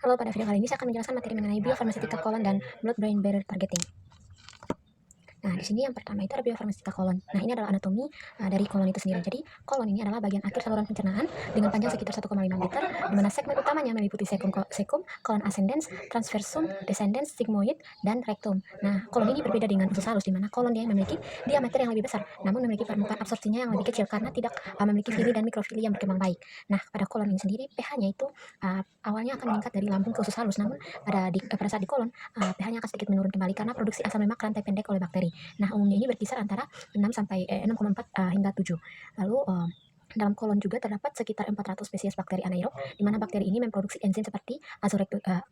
Halo, pada video kali ini saya akan menjelaskan materi mengenai biofarmaseutika kolon dan blood-brain barrier targeting. Nah, di sini yang pertama itu ada biofarmaseutika kolon. Nah, ini adalah anatomi dari kolon itu sendiri. Jadi, kolon ini adalah bagian akhir saluran pencernaan dengan panjang sekitar 1,5 meter, di mana segmen utamanya meliputi secum, kolon ascendens, transversum, descendens, sigmoid, dan rectum. Nah, kolon ini berbeda dengan usus halus, di mana kolon dia memiliki diameter yang lebih besar, namun memiliki permukaan absorpsinya yang lebih kecil karena tidak memiliki fili dan mikrofili yang berkembang baik. Nah, pada kolon ini sendiri, pH-nya itu awalnya akan meningkat dari lambung ke usus halus, namun pada saat di kolon, pH-nya akan sedikit menurun kembali karena produksi asam lemak rantai pendek oleh bakteri. Nah, umumnya ini berkisar antara 6,4 hingga 7. Lalu dalam kolon juga terdapat sekitar 400 spesies bakteri anaerob, di mana bakteri ini memproduksi enzim seperti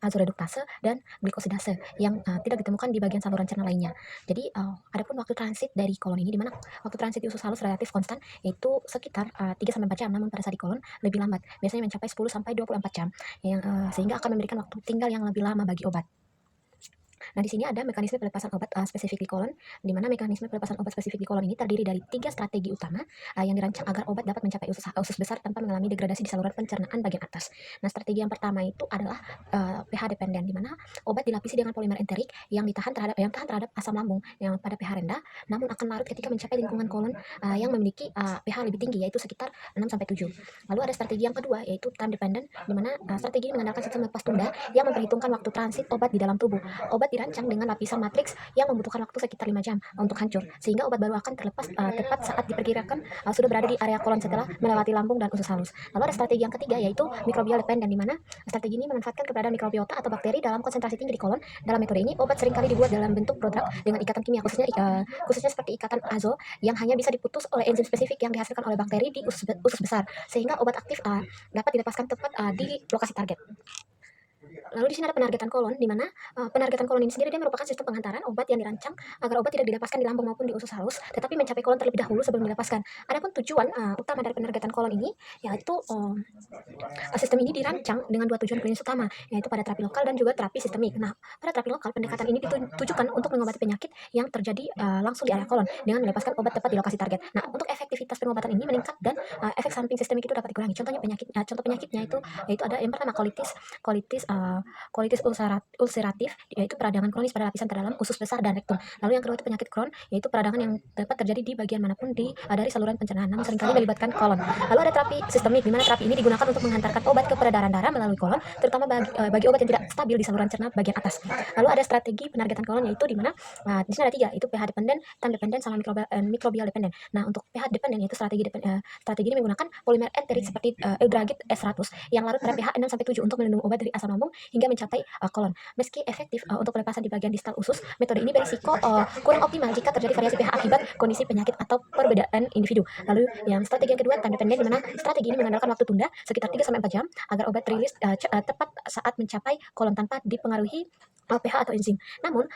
azoreduktase dan glikosidase yang tidak ditemukan di bagian saluran cerna lainnya. Jadi, adapun waktu transit dari kolon ini, di mana waktu transit di usus halus relatif konstan, yaitu sekitar 3-4 jam, namun pada saat di kolon lebih lambat, biasanya mencapai 10-24 jam, sehingga akan memberikan waktu tinggal yang lebih lama bagi obat. Nah, di sini ada mekanisme pelepasan obat spesifik di kolon, di mana mekanisme pelepasan obat spesifik di kolon ini terdiri dari 3 strategi utama yang dirancang agar obat dapat mencapai usus besar tanpa mengalami degradasi di saluran pencernaan bagian atas. Nah, strategi yang pertama itu adalah pH dependen, di mana obat dilapisi dengan polimer enterik yang tahan terhadap asam lambung yang pada pH rendah, namun akan larut ketika mencapai lingkungan kolon yang memiliki pH lebih tinggi, yaitu sekitar 6-7. Lalu ada strategi yang kedua, yaitu time dependent, di mana strategi ini mengandalkan sistem lepas tunda yang memperhitungkan waktu transit obat di dalam tubuh. Obat dirancang dengan lapisan matriks yang membutuhkan waktu sekitar 5 jam untuk hancur, sehingga obat baru akan terlepas tepat saat diperkirakan sudah berada di area kolon setelah melewati lambung dan usus halus. Lalu ada strategi yang ketiga, yaitu microbial dependent, di mana strategi ini memanfaatkan keberadaan mikrobiota atau bakteri dalam konsentrasi tinggi di kolon. Dalam metode ini, obat seringkali dibuat dalam bentuk prodrug dengan ikatan kimia, khususnya seperti ikatan azo yang hanya bisa diputus oleh enzim spesifik yang dihasilkan oleh bakteri di usus besar, sehingga obat aktif dapat dilepaskan tepat di lokasi target. Lalu di sini ada penargetan kolon, di mana penargetan kolon ini sendiri dia merupakan sistem pengantaran obat yang dirancang agar obat tidak dilepaskan di lambung maupun di usus halus, tetapi mencapai kolon terlebih dahulu sebelum dilepaskan. Adapun tujuan utama dari penargetan kolon ini, yaitu sistem ini dirancang dengan 2 tujuan klinis utama, yaitu pada terapi lokal dan juga terapi sistemik. Nah, pada terapi lokal, pendekatan ini ditujukan untuk mengobati penyakit yang terjadi langsung di area kolon dengan melepaskan obat tepat di lokasi target. Nah, untuk efektivitas pengobatan ini meningkat dan efek samping sistemik itu dapat dikurangi. Contoh penyakitnya itu yaitu ada yang pertama colitis ulceratif, yaitu peradangan kronis pada lapisan terdalam usus besar dan rektum. Lalu yang kedua itu penyakit Crohn, yaitu peradangan yang dapat terjadi di bagian manapun dari saluran pencernaan, namun seringkali melibatkan kolon. Lalu ada terapi sistemik, di mana terapi ini digunakan untuk menghantarkan obat ke peredaran darah melalui kolon, terutama bagi obat yang tidak stabil di saluran cerna bagian atas. Lalu ada strategi penargetan kolon, yaitu di mana di sini ada 3, itu pH dependent, time dependent, sama microbial dependent. Nah, untuk pH dependent, yaitu strategi ini menggunakan polimer enterik seperti Eudragit S100 yang larut pada pH 6-7 untuk melindungi obat dari asam lambung hingga mencapai kolon. Meski efektif untuk pelepasan di bagian distal usus, metode ini berisiko kurang optimal jika terjadi variasi pH akibat kondisi penyakit atau perbedaan individu. Lalu yang strategi yang kedua, time dependent, di mana strategi ini mengandalkan waktu tunda sekitar 3-4 jam agar obat rilis tepat saat mencapai kolon tanpa dipengaruhi pH atau enzim. Namun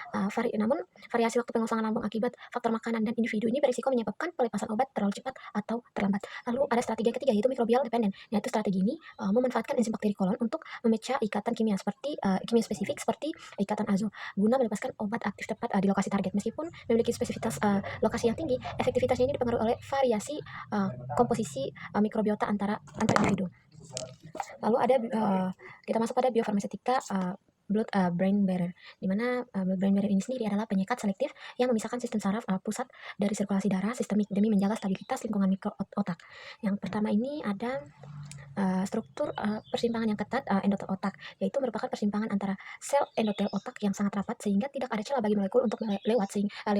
variasi waktu pengosongan lambung akibat faktor makanan dan individu ini berisiko menyebabkan pelepasan obat terlalu cepat atau terlambat. Lalu ada strategi yang ketiga, yaitu microbial dependent, yaitu strategi ini memanfaatkan enzim bakteri kolon untuk memecah ikatan kimia kimia spesifik seperti ikatan azo guna melepaskan obat aktif tepat di lokasi target. Meskipun memiliki spesifitas lokasi yang tinggi, efektivitasnya ini dipengaruhi oleh variasi komposisi mikrobiota antar individu. Lalu ada kita masuk pada biofarmaseutika blood-brain barrier, di mana blood-brain barrier ini sendiri adalah penyekat selektif yang memisahkan sistem saraf pusat dari sirkulasi darah sistemik demi menjaga stabilitas lingkungan mikro otak. Yang pertama ini ada struktur persimpangan yang ketat endotel otak, yaitu merupakan persimpangan antara sel endotel otak yang sangat rapat sehingga tidak ada celah bagi molekul untuk lewat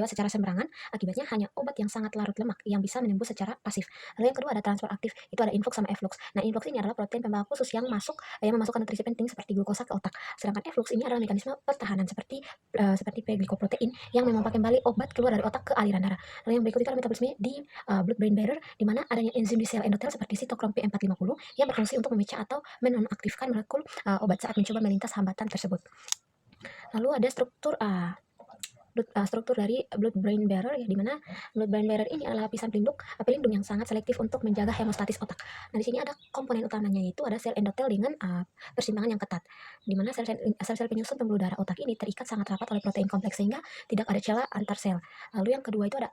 secara sembarangan. Akibatnya hanya obat yang sangat larut lemak yang bisa menembus secara pasif. Lalu yang kedua ada transfer aktif, itu ada influx sama efflux. Nah, influx ini adalah protein pembawa khusus yang memasukkan nutrisi penting seperti glukosa ke otak. Sedangkan efflux ini adalah mekanisme pertahanan seperti P-glikoprotein yang memompa kembali obat keluar dari otak ke aliran darah. Lalu yang berikut itu adalah metabolisme di blood-brain barrier, di mana adanya enzim di sel endotel seperti sitokrom P450 yang berfungsi untuk memecah atau menonaktifkan molekul obat saat mencoba melintas hambatan tersebut. Lalu ada struktur dari blood-brain barrier, ya, di mana blood-brain barrier ini adalah lapisan pelindung yang sangat selektif untuk menjaga hemostatis otak. Nah, di sini ada komponen utamanya, yaitu ada sel endotel dengan persimpangan yang ketat, di mana sel-sel penyusun pembuluh darah otak ini terikat sangat rapat oleh protein kompleks sehingga tidak ada celah antar sel. Lalu yang kedua itu ada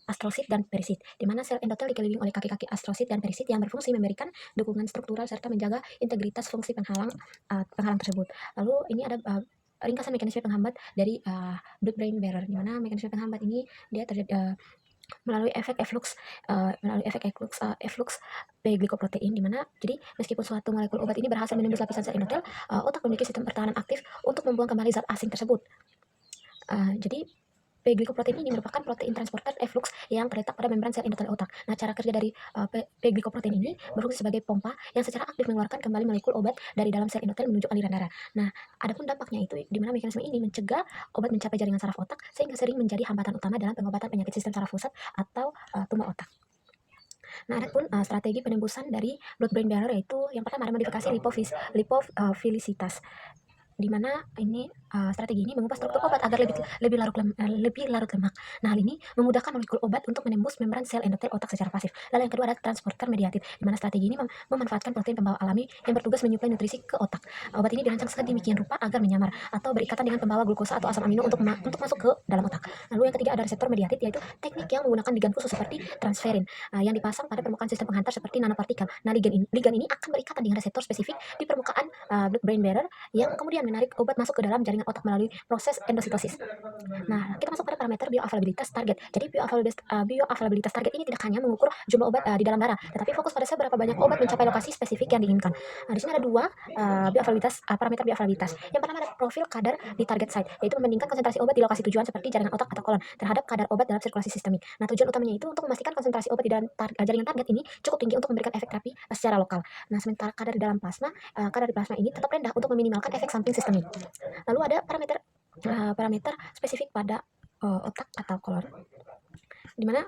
astrosit dan perisit, di mana sel endotel dikelilingi oleh kaki-kaki astrosit dan perisit yang berfungsi memberikan dukungan struktural serta menjaga integritas fungsi penghalang tersebut. Lalu ini ada ringkasan mekanisme penghambat dari blood-brain barrier, di mana mekanisme penghambat ini dia terjadi melalui efek efflux P-glikoprotein, di mana jadi meskipun suatu molekul obat ini berhasil menembus lapisan sel endotel, otak memiliki sistem pertahanan aktif untuk membuang kembali zat asing tersebut. Jadi P-glikoprotein ini merupakan protein transporter efflux yang terletak pada membran sel endotel otak. Nah, cara kerja dari P-glikoprotein ini berfungsi sebagai pompa yang secara aktif mengeluarkan kembali molekul obat dari dalam sel endotel menuju aliran darah. Nah, adapun dampaknya itu di mana mekanisme ini mencegah obat mencapai jaringan saraf otak sehingga sering menjadi hambatan utama dalam pengobatan penyakit sistem saraf pusat atau tumor otak. Nah, adapun strategi penembusan dari blood-brain barrier yaitu yang pertama ada modifikasi lipofilisitas, di mana ini strategi ini mengubah struktur obat agar lebih larut lemak. Nah, hal ini memudahkan molekul obat untuk menembus membran sel endotel otak secara pasif. Lalu yang kedua ada transporter mediated, di mana strategi ini memanfaatkan protein pembawa alami yang bertugas menyuplai nutrisi ke otak. Obat ini dirancang sedemikian rupa agar menyamar atau berikatan dengan pembawa glukosa atau asam amino untuk masuk ke dalam otak. Lalu yang ketiga ada reseptor mediated, yaitu teknik yang menggunakan ligand khusus seperti transferin yang dipasang pada permukaan sistem penghantar seperti nanopartikel. Nah, ligand ini akan berikatan dengan reseptor spesifik di permukaan blood-brain barrier yang kemudian menarik obat masuk ke dalam jaringan otak melalui proses endositosis. Nah, kita masuk pada parameter bioavailabilitas target. Jadi bioavailabilitas target ini tidak hanya mengukur jumlah obat di dalam darah, tetapi fokus pada seberapa banyak obat mencapai lokasi spesifik yang diinginkan. Nah, di sini ada dua parameter bioavailabilitas. Yang pertama ada profil kadar di target site, yaitu membandingkan konsentrasi obat di lokasi tujuan seperti jaringan otak atau kolon terhadap kadar obat dalam sirkulasi sistemik. Nah, tujuan utamanya itu untuk memastikan konsentrasi obat di dalam jaringan target ini cukup tinggi untuk memberikan efek terapi secara lokal. Nah, sementara kadar di dalam plasma, kadar di plasma ini tetap rendah untuk meminimalkan efek samping sistemik. Lalu ada parameter spesifik pada otak atau kolon, di mana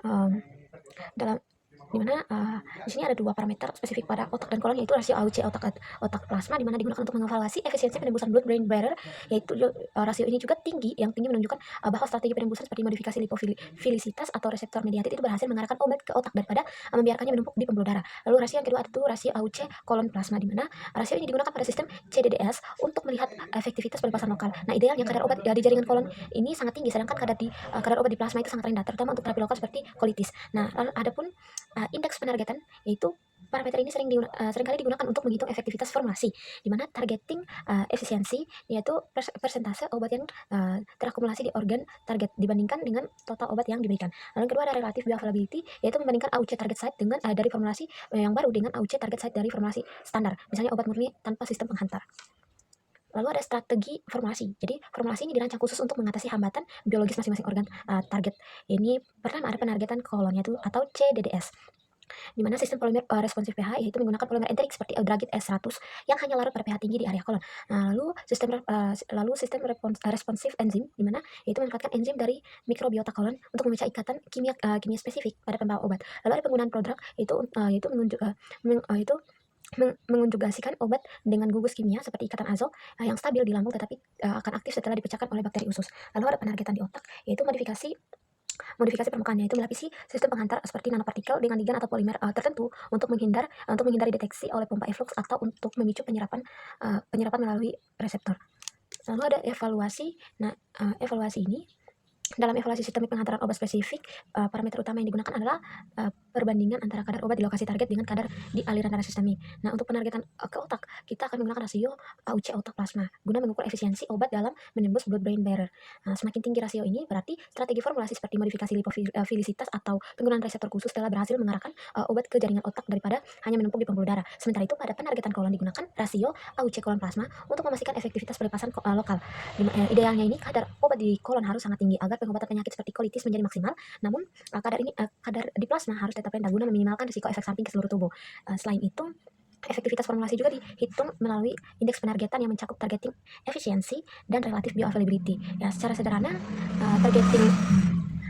dalam di sini ada dua parameter spesifik pada otak dan kolon, yaitu rasio AUC otak plasma, di mana digunakan untuk mengevaluasi efisiensi penembusan blood-brain barrier, yaitu rasio ini juga tinggi, yang tinggi menunjukkan bahwa strategi penembusan seperti modifikasi lipofilisitas atau reseptor mediated itu berhasil mengarahkan obat ke otak daripada membiarkannya menumpuk di pembuluh darah. Lalu rasio yang kedua itu rasio AUC kolon plasma, di mana rasio ini digunakan pada sistem CDDS untuk melihat efektivitas pelepasan lokal. Nah, idealnya kadar obat di jaringan kolon ini sangat tinggi, sedangkan kadar obat di plasma itu sangat rendah, terutama untuk terapi lokal seperti colitis. Nah, lalu adapun indeks penargetan, yaitu parameter ini seringkali digunakan untuk menghitung efektivitas formulasi, di mana targeting efisiensi yaitu persentase obat yang terakumulasi di organ target dibandingkan dengan total obat yang diberikan. Lalu yang kedua ada relative bioavailability, yaitu membandingkan AUC target site dengan dari formulasi yang baru dengan AUC target site dari formulasi standar, misalnya obat murni tanpa sistem penghantar. Lalu ada strategi formulasi. Jadi formulasi ini dirancang khusus untuk mengatasi hambatan biologis masing-masing organ target. Ini pertama ada penargetan kolonnya atau CDDS, di mana sistem polimer responsif pH yaitu menggunakan polimer enterik seperti Eudragit S100 yang hanya larut pada pH tinggi di area kolon. Nah, lalu sistem responsif enzim, di mana yaitu memanfaatkan enzim dari mikrobiota kolon untuk memecah ikatan kimia spesifik pada pembawa obat. Lalu ada penggunaan prodrug yaitu mengonjugasikan obat dengan gugus kimia seperti ikatan azol yang stabil di lambung tetapi akan aktif setelah dipecahkan oleh bakteri usus. Lalu ada penargetan di otak, yaitu modifikasi permukaannya, itu melapisi sistem penghantar seperti nanopartikel dengan ligand atau polimer tertentu untuk menghindari deteksi oleh pompa efflux atau untuk memicu penyerapan melalui reseptor. Lalu ada evaluasi. Nah, dalam evaluasi sistemik penghantaran obat spesifik, parameter utama yang digunakan adalah perbandingan antara kadar obat di lokasi target dengan kadar di aliran darah sistemik. Nah, untuk penargetan ke otak, kita akan menggunakan rasio AUC otak plasma guna mengukur efisiensi obat dalam menembus blood-brain barrier. Nah, semakin tinggi rasio ini berarti strategi formulasi seperti modifikasi lipofilisitas atau penggunaan reseptor khusus telah berhasil mengarahkan obat ke jaringan otak daripada hanya menumpuk di pembuluh darah. Sementara itu pada penargetan kolon digunakan rasio AUC kolon plasma untuk memastikan efektivitas pelepasan lokal. Idealnya ini kadar obat di kolon harus sangat tinggi agar pengobatan penyakit seperti colitis menjadi maksimal, namun kadar di plasma harus tetap rendah guna meminimalkan risiko efek samping ke seluruh tubuh. Selain itu, efektivitas formulasi juga dihitung melalui indeks penargetan yang mencakup targeting efisiensi dan relative bioavailability. Ya, secara sederhana,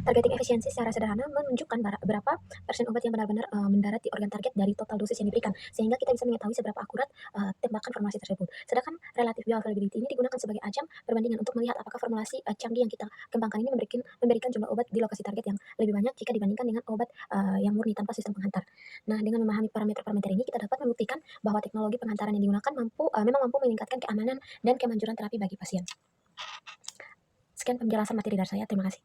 targeting efisiensi secara sederhana menunjukkan berapa persen obat yang benar-benar mendarat di organ target dari total dosis yang diberikan, sehingga kita bisa mengetahui seberapa akurat tembakan formulasi tersebut. Sedangkan relative bioavailability ini digunakan sebagai ajang perbandingan untuk melihat apakah formulasi canggih yang kita kembangkan ini memberikan jumlah obat di lokasi target yang lebih banyak jika dibandingkan dengan obat yang murni tanpa sistem penghantar. Nah, dengan memahami parameter-parameter ini, kita dapat membuktikan bahwa teknologi penghantaran yang digunakan memang mampu meningkatkan keamanan dan kemanjuran terapi bagi pasien. Sekian penjelasan materi dari saya. Terima kasih.